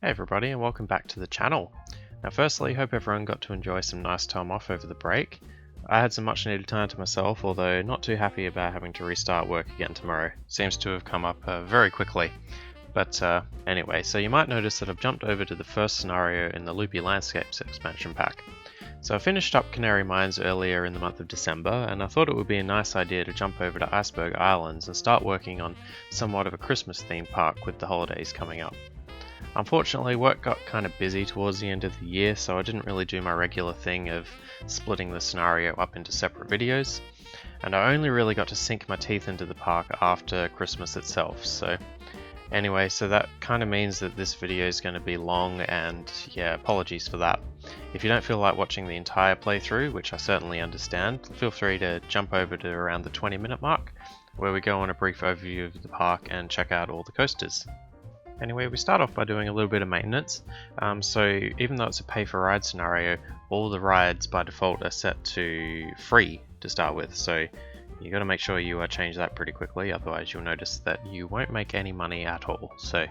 Hey everybody, and welcome back to the channel. Now firstly, hope everyone got to enjoy some nice time off over the break. I had some much needed time to myself, although not too happy about having to restart work again tomorrow. Seems to have come up very quickly. But anyway, so you might notice that I've jumped over to the first scenario in the Loopy Landscapes Expansion Pack. So I finished up Canary Mines earlier in the month of December, and I thought it would be a nice idea to jump over to Iceberg Islands and start working on somewhat of a Christmas themed park with the holidays coming up. Unfortunately, work got kind of busy towards the end of the year, so I didn't really do my regular thing of splitting the scenario up into separate videos, and I only really got to sink my teeth into the park after Christmas itself. So anyway, so that kind of means that this video is going to be long, and yeah, apologies for that. If you don't feel like watching the entire playthrough, which I certainly understand, feel free to jump over to around the 20-minute mark, where we go on a brief overview of the park and check out all the coasters. Anyway, we start off by doing a little bit of maintenance. So even though it's a pay for ride scenario, all the rides by default are set to free to start with. So you got to make sure you change that pretty quickly, otherwise you'll notice that you won't make any money at all. So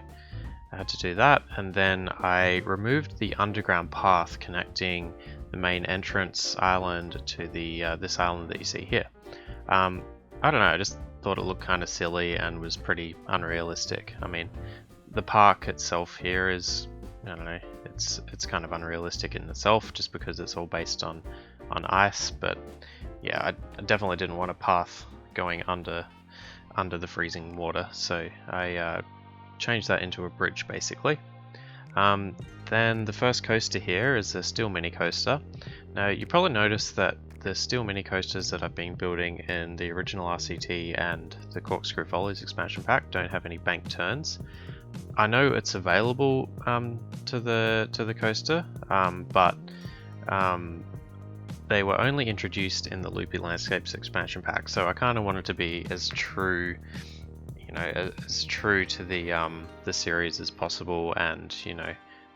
I had to do that, and then I removed the underground path connecting the main entrance island to the this island that you see here. I don't know, I just thought it looked kind of silly and was pretty unrealistic. I mean, the park itself here is, I don't know, it's kind of unrealistic in itself just because it's all based on ice, but yeah, I definitely didn't want a path going under the freezing water, so I changed that into a bridge basically. Then the first coaster here is a steel mini coaster. Now you probably noticed that the steel mini coasters that I've been building in the original RCT and the Corkscrew Follies expansion pack don't have any bank turns. I know it's available to the coaster, but they were only introduced in the Loopy Landscapes expansion pack, so I kind of wanted to be as true, you know, as true to the series as possible, and you know,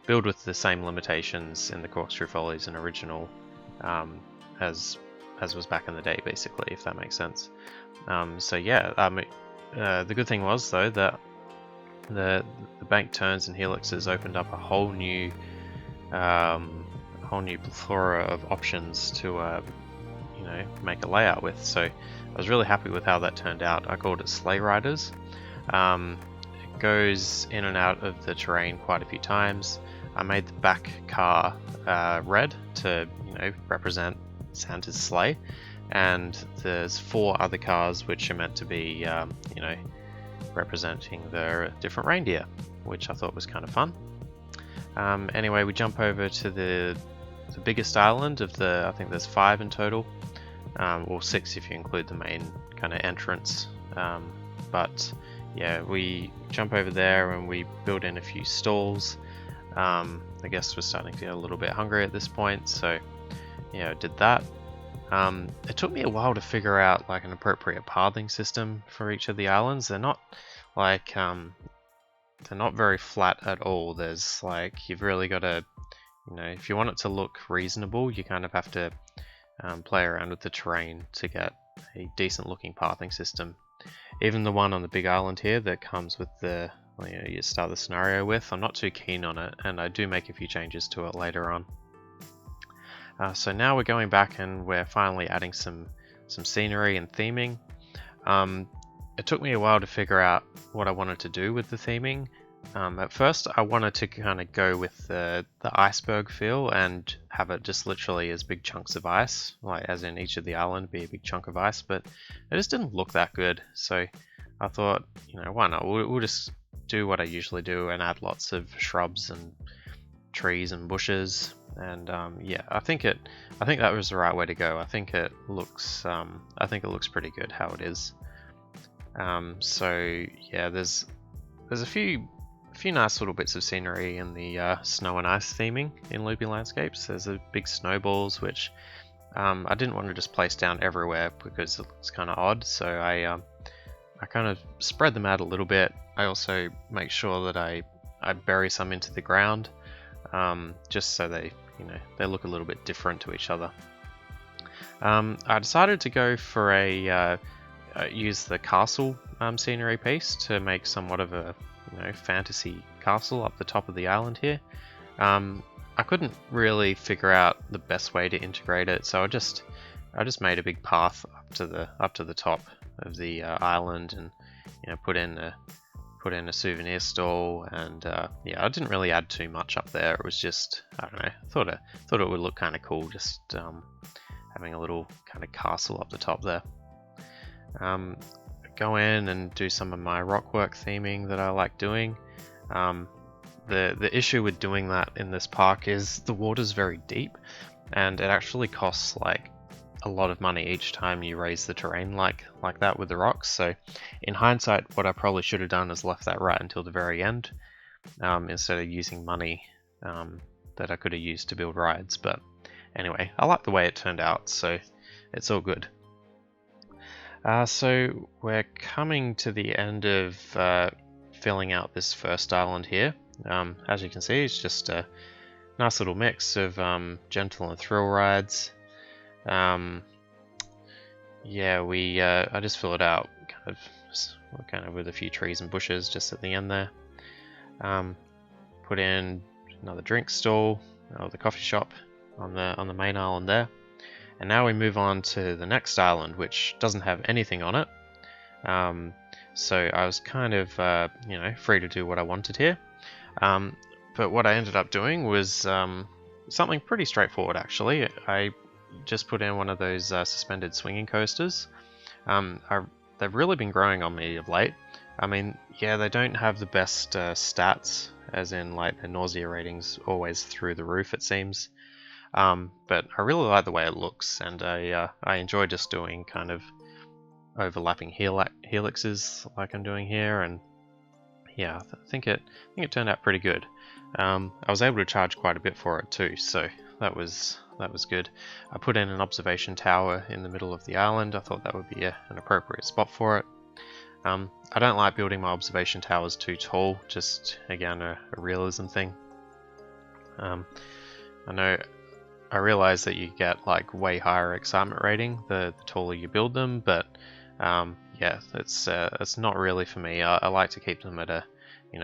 build with the same limitations in the Corkscrew Follies and original as was back in the day, basically, if that makes sense. So yeah, the good thing was though that the bank turns and helixes opened up a whole new plethora of options to you know, make a layout with. So I was really happy with how that turned out. I called it Sleigh Riders. It goes in and out of the terrain quite a few times. I made the back car red to, you know, represent Santa's sleigh, and there's 4 other cars which are meant to be you know, representing the different reindeer, which I thought was kind of fun. Anyway, we jump over to the biggest island of the, I think there's 5 in total, or 6 if you include the main kind of entrance. But yeah, we jump over there and we build in a few stalls. I guess we're starting to get a little bit hungry at this point, so yeah, I did that. It took me a while to figure out like an appropriate pathing system for each of the islands. They're not like they're not very flat at all. There's like, you've really got to, you know, if you want it to look reasonable, you kind of have to play around with the terrain to get a decent looking pathing system. Even the one on the big island here that comes with the, you know, you start the scenario with, I'm not too keen on it, and I do make a few changes to it later on. So now we're going back and we're finally adding some scenery and theming. It took me a while to figure out what I wanted to do with the theming. At first I wanted to kind of go with the iceberg feel and have it just literally as big chunks of ice, like as in each of the island be a big chunk of ice, but it just didn't look that good. So I thought, you know, why not? We'll just do what I usually do and add lots of shrubs and trees and bushes. And yeah, I think that was the right way to go. I think it looks pretty good how it is. So yeah, there's a few nice little bits of scenery in the snow and ice theming in Loopy Landscapes. There's a big snowballs which I didn't want to just place down everywhere because it's kind of odd, so I kind of spread them out a little bit. I also make sure that I bury some into the ground, just so they, you know, they look a little bit different to each other. I decided to go for use the castle scenery piece to make somewhat of a, you know, fantasy castle up the top of the island here. I couldn't really figure out the best way to integrate it, so I just made a big path up to the top of the island, and put in a souvenir stall, and yeah, I didn't really add too much up there. It was just, I don't know, thought it would look kind of cool, just having a little kind of castle up the top there. Go in and do some of my rockwork theming that I like doing. The issue with doing that in this park is the water's very deep, and it actually costs like a lot of money each time you raise the terrain like that with the rocks. So in hindsight, what I probably should have done is left that right until the very end, instead of using money that I could have used to build rides. But anyway, I like the way it turned out, so it's all good. So we're coming to the end of filling out this first island here. As you can see, it's just a nice little mix of gentle and thrill rides. Yeah, I just fill it out kind of with a few trees and bushes just at the end there. Put in another drink stall, or the coffee shop on the main island there. And now we move on to the next island, which doesn't have anything on it. So I was kind of free to do what I wanted here. But what I ended up doing was something pretty straightforward actually. I just put in one of those suspended swinging coasters. They've really been growing on me of late. I mean, yeah, they don't have the best stats, as in like their nausea ratings always through the roof it seems. But I really like the way it looks, and I enjoy just doing kind of overlapping helixes like I'm doing here, and yeah, I think it turned out pretty good. I was able to charge quite a bit for it too, so that was good. I put in an observation tower in the middle of the island. I thought that would be an appropriate spot for it. I don't like building my observation towers too tall, just again a realism thing. I realize that you get like way higher excitement rating the taller you build them, but yeah, it's not really for me. I like to keep them at a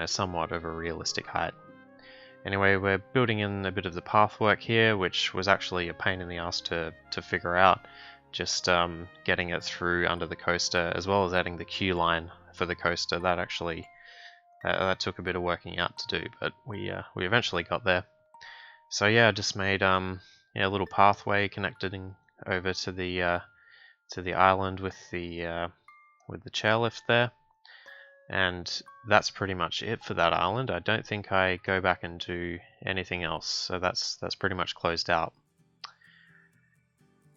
somewhat of a realistic height. Anyway, we're building in a bit of the pathwork here, which was actually a pain in the ass to figure out. Just getting it through under the coaster, as well as adding the queue line for the coaster. That actually that took a bit of working out to do, but we eventually got there. So yeah, I just made a little pathway connecting over to the island with the chairlift there. And that's pretty much it for that island. I don't think I go back and do anything else, so that's pretty much closed out.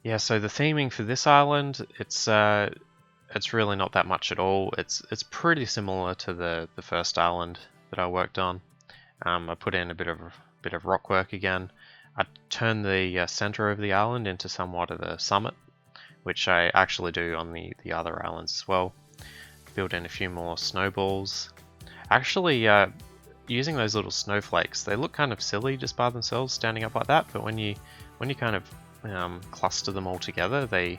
Yeah, so the theming for this island, it's really not that much at all. It's pretty similar to the first island that I worked on. I put in a bit of rockwork again. I turned the center of the island into somewhat of a summit, which I actually do on the other islands as well. Build in a few more snowballs. Actually, using those little snowflakes, they look kind of silly just by themselves standing up like that, but when you kind of cluster them all together, I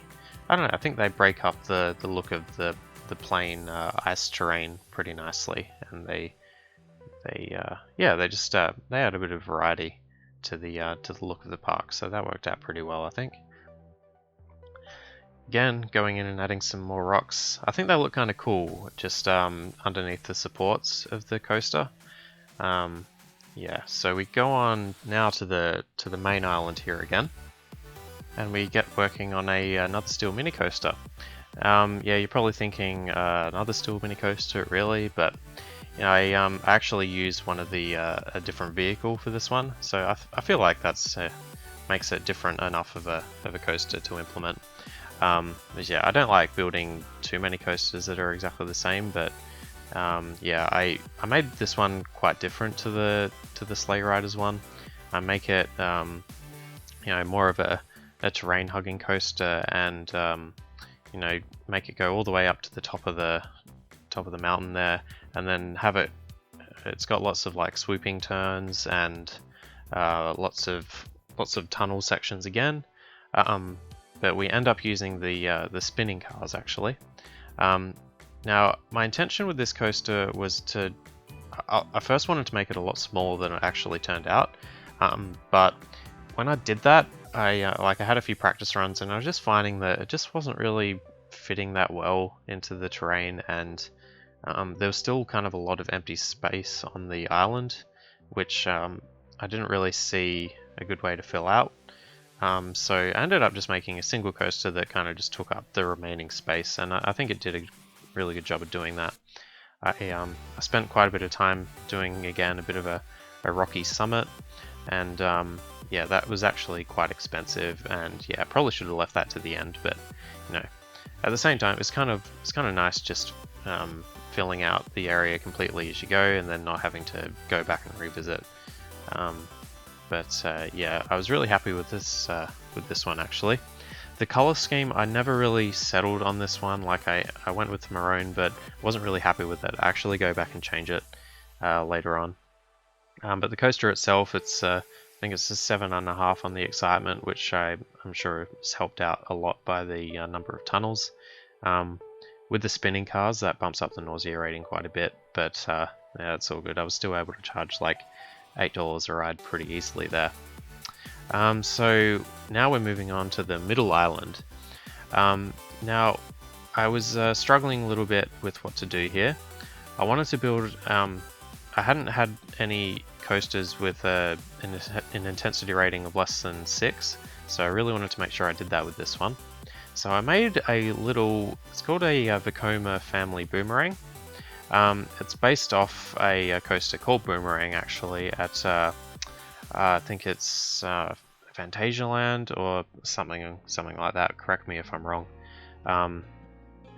don't know, I think they break up the look of the plain ice terrain pretty nicely, and they just they add a bit of variety to the look of the park, so that worked out pretty well, I think. Again, going in and adding some more rocks. I think they look kind of cool, just underneath the supports of the coaster. Yeah, so we go on now to the main island here again, and we get working on another steel mini coaster. Yeah, you're probably thinking another steel mini coaster, really, but I actually used one of a different vehicle for this one, so I feel like that's makes it different enough of a coaster to implement. But yeah, I don't like building too many coasters that are exactly the same, but yeah, I made this one quite different to the Sleigh Riders one. I make it more of a terrain hugging coaster, and make it go all the way up to the top of the mountain there, and then have it's got lots of like swooping turns and lots of tunnel sections again. But we end up using the spinning cars actually. Now my intention with this coaster was to I first wanted to make it a lot smaller than it actually turned out, but when I did that, I had a few practice runs, and I was just finding that it just wasn't really fitting that well into the terrain, and there was still kind of a lot of empty space on the island, which I didn't really see a good way to fill out. So I ended up just making a single coaster that kind of just took up the remaining space, and I think it did a really good job of doing that. I spent quite a bit of time doing, again, a bit of a rocky summit, and yeah, that was actually quite expensive, and yeah, I probably should have left that to the end, but you know, at the same time, it's kind of nice just filling out the area completely as you go, and then not having to go back and revisit. But yeah, I was really happy with this one actually. The color scheme, I never really settled on this one. Like I went with maroon, but wasn't really happy with it. I actually go back and change it later on. But the coaster itself, I think it's a 7.5 on the excitement, which I'm sure is helped out a lot by the number of tunnels. With the spinning cars, that bumps up the nausea rating quite a bit, but yeah, it's all good. I was still able to charge like $8 a ride pretty easily there. So now we're moving on to the middle island. Now, I was struggling a little bit with what to do here. I wanted to build, I hadn't had any coasters with an intensity rating of less than 6, so I really wanted to make sure I did that with this one. So I made a little, it's called a Vekoma family boomerang. It's based off a coaster called Boomerang actually at I think it's Fantasialand or something like that. Correct me if I'm wrong.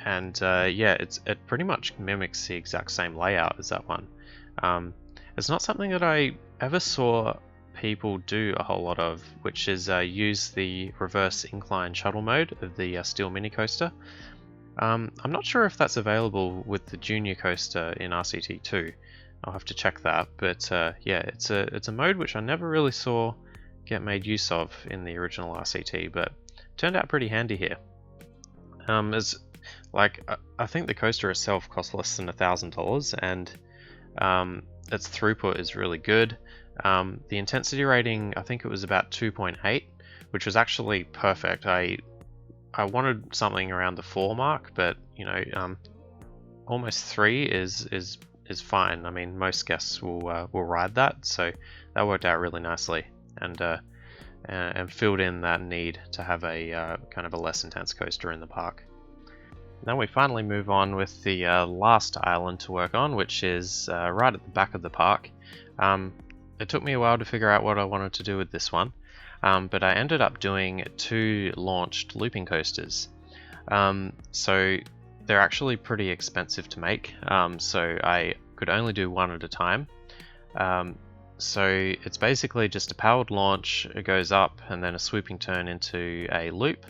Yeah, it pretty much mimics the exact same layout as that one. It's not something that I ever saw people do a whole lot of, which is use the reverse incline shuttle mode of the Steel Mini Coaster. I'm not sure if that's available with the Junior Coaster in RCT2. I'll have to check that, but yeah, it's a mode which I never really saw get made use of in the original RCT, but turned out pretty handy here. As like I think the coaster itself cost less than $1,000, and its throughput is really good. The intensity rating, I think it was about 2.8, which was actually perfect. I wanted something around the 4 mark, but you know, almost 3 is fine. I mean, most guests will ride that, so that worked out really nicely, and filled in that need to have a kind of a less intense coaster in the park. Now we finally move on with the last island to work on, which is right at the back of the park. It took me a while to figure out what I wanted to do with this one, but I ended up doing 2 launched looping coasters. So they're actually pretty expensive to make, so I could only do one at a time. So it's basically just a powered launch, it goes up and then a swooping turn into a loop,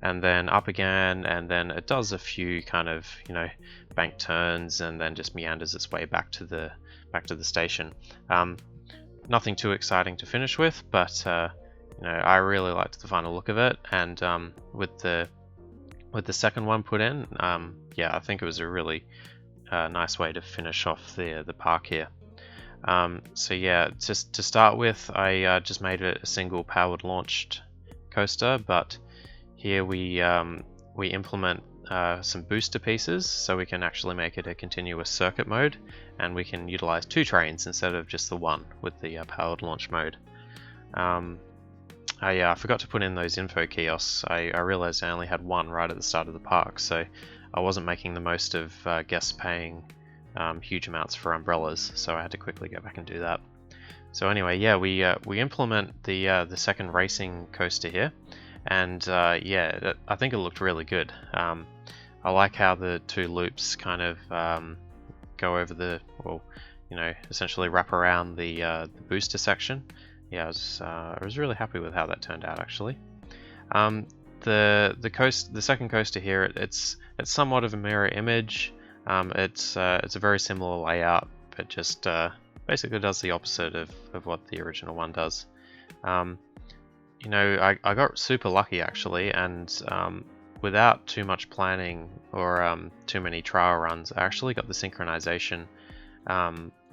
and then up again, and then it does a few kind of, you know, bank turns, and then just meanders its way back to the station. Nothing too exciting to finish with, but you know, I really liked the final look of it, and with the second one put in, yeah, I think it was a really nice way to finish off the park here. So yeah, just to start with, I just made it a single powered launched coaster, but here we implement some booster pieces, so we can actually make it a continuous circuit mode, and we can utilize 2 trains instead of just the one with the powered launch mode. I forgot to put in those info kiosks. I realized I only had one right at the start of the park, so I wasn't making the most of guests paying huge amounts for umbrellas, so I had to quickly go back and do that. So anyway, yeah, we implement the second racing coaster here, and yeah, I think it looked really good. I like how the 2 loops kind of go over the, well, you know, essentially wrap around the booster section. Yeah, I was really happy with how that turned out actually. The second coaster here, it's somewhat of a mirror image. It's a very similar layout, but just basically does the opposite of what the original one does. You know, I got super lucky actually, and without too much planning or too many trial runs, I actually got the synchronization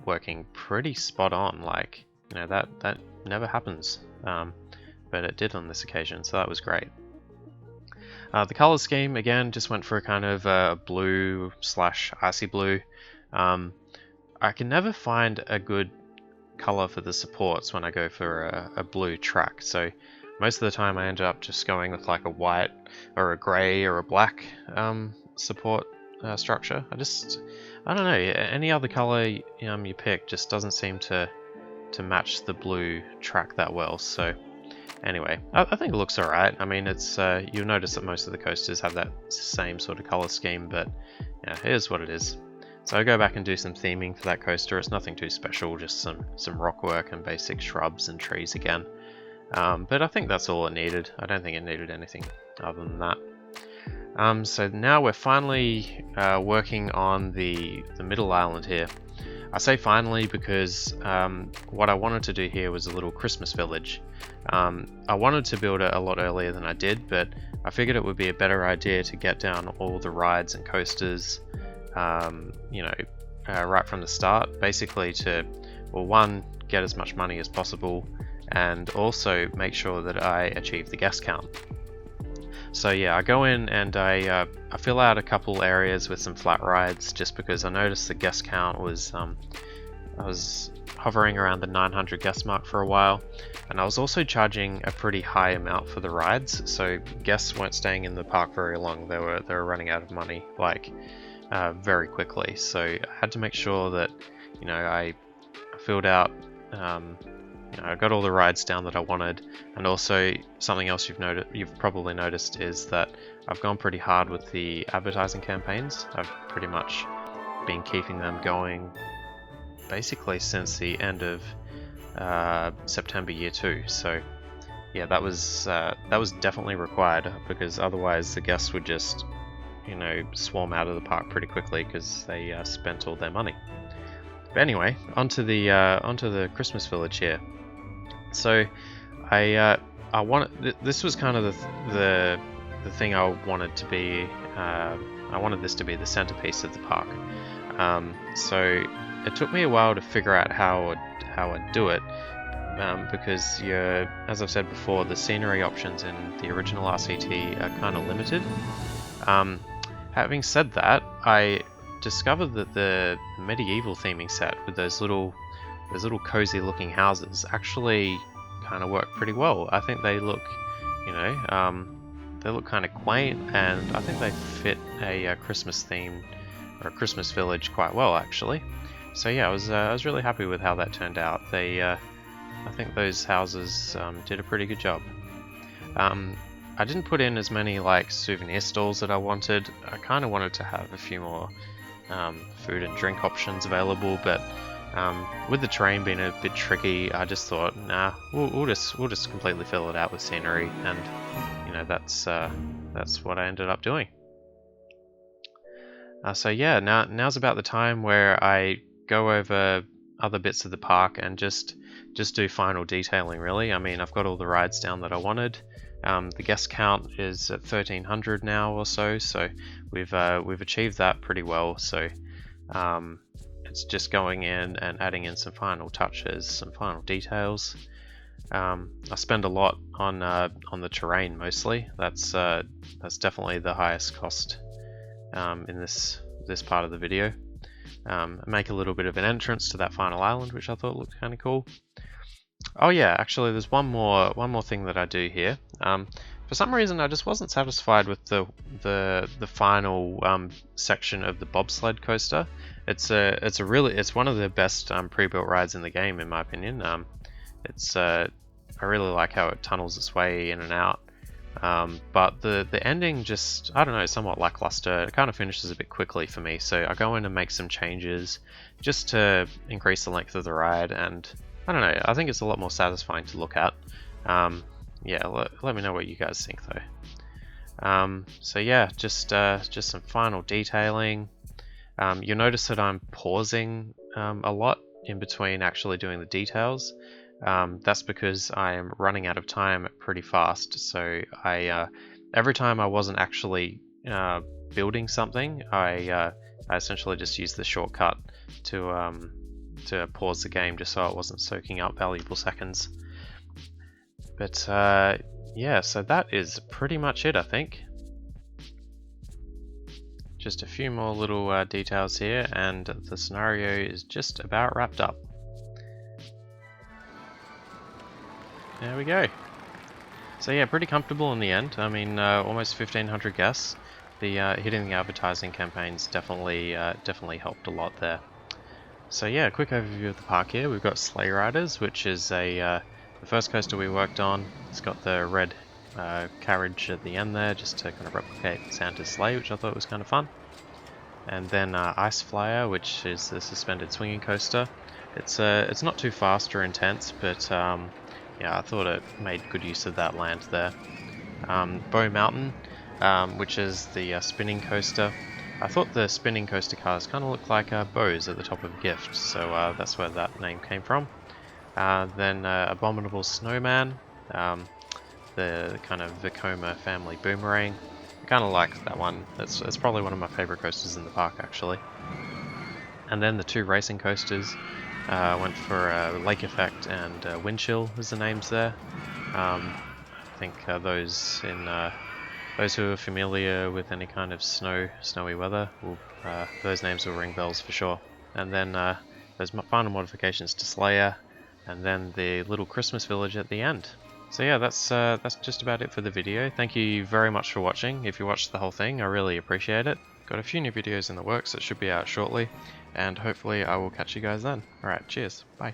working pretty spot on. Like, you know, that never happens, but it did on this occasion, so that was great. The color scheme again just went for a kind of blue / icy blue. I can never find a good color for the supports when I go for a blue track, so most of the time I end up just going with like a white or a grey or a black support structure. I don't know, any other color you pick just doesn't seem to match the blue track that well. So anyway, I think it looks alright. I mean, it's you'll notice that most of the coasters have that same sort of color scheme, but yeah, it is what it is. So I go back and do some theming for that coaster. It's nothing too special, just some rock work and basic shrubs and trees again. But I think that's all it needed. I don't think it needed anything other than that. So now we're finally working on the middle island here. I say finally because what I wanted to do here was a little Christmas village. I wanted to build it a lot earlier than I did, but I figured it would be a better idea to get down all the rides and coasters, you know, right from the start, basically to, well, one, get as much money as possible, and also make sure that I achieve the guest count. So yeah, I go in and I fill out a couple areas with some flat rides, just because I noticed the guest count was I was hovering around the 900 guest mark for a while, and I was also charging a pretty high amount for the rides, so guests weren't staying in the park very long. They were running out of money like very quickly. So I had to make sure that, you know, I filled out. You know, I got all the rides down that I wanted, and also something else you've probably noticed is that I've gone pretty hard with the advertising campaigns. I've pretty much been keeping them going basically since the end of September year 2. So yeah, that was definitely required, because otherwise the guests would just, you know, swarm out of the park pretty quickly because they spent all their money. But anyway, onto the Christmas village here. So I wanted, this was kind of the thing I wanted to be. I wanted this to be the centerpiece of the park. So it took me a while to figure out how I'd do it, because as I've said before, the scenery options in the original RCT are kind of limited. Having said that, I discovered that the medieval theming set with those little cozy looking houses actually kind of work pretty well. I think they look, you know, they look kind of quaint, and I think they fit a Christmas theme or a Christmas village quite well, actually. So yeah, I was really happy with how that turned out. I think those houses did a pretty good job. I didn't put in as many like souvenir stalls that I wanted. I kind of wanted to have a few more food and drink options available, but with the terrain being a bit tricky, I just thought, nah, we'll just completely fill it out with scenery, and you know, that's what I ended up doing. So yeah, now's about the time where I go over other bits of the park and just do final detailing, really. I mean, I've got all the rides down that I wanted. The guest count is at 1,300 now or so we've achieved that pretty well. So it's just going in and adding in some final touches, some final details. I spend a lot on the terrain mostly. That's definitely the highest cost in this part of the video. I make a little bit of an entrance to that final island, which I thought looked kind of cool. Oh yeah, actually there's one more thing that I do here. For some reason I just wasn't satisfied with the final section of the bobsled coaster. It's one of the best pre-built rides in the game, in my opinion. I really like how it tunnels its way in and out. But the ending just, I don't know, somewhat lackluster. It kind of finishes a bit quickly for me, so I go in and make some changes just to increase the length of the ride, and I don't know, I think it's a lot more satisfying to look at. Yeah, let me know what you guys think though. So yeah, just some final detailing. You'll notice that I'm pausing a lot in between actually doing the details. That's because I am running out of time pretty fast, so every time I wasn't actually building something, I essentially just used the shortcut to to pause the game just so it wasn't soaking up valuable seconds. But yeah, so that is pretty much it, I think. Just a few more little details here, and the scenario is just about wrapped up. There we go. So yeah, pretty comfortable in the end. I mean, almost 1,500 guests. The hitting the advertising campaigns definitely helped a lot there. So yeah, a quick overview of the park here. We've got Sleigh Riders, which is the first coaster we worked on. It's got the red carriage at the end there, just to kind of replicate Santa's sleigh, which I thought was kind of fun. And then Ice Flyer, which is the suspended swinging coaster. It's not too fast or intense, but yeah, I thought it made good use of that land there. Bow Mountain, which is the spinning coaster. I thought the spinning coaster cars kind of looked like bows at the top of a gift, so that's where that name came from. Then Abominable Snowman, the kind of Vekoma family boomerang. I kind of like that one. It's probably one of my favorite coasters in the park, actually. And then the two racing coasters. Went for Lake Effect and Wind Chill as the names there. I think those who are familiar with any kind of snowy weather, those names will ring bells for sure. And then those final modifications to Slayer, and then the little Christmas village at the end. So yeah, that's just about it for the video. Thank you very much for watching. If you watched the whole thing, I really appreciate it. Got a few new videos in the works that should be out shortly, and hopefully I will catch you guys then. Alright, cheers, bye.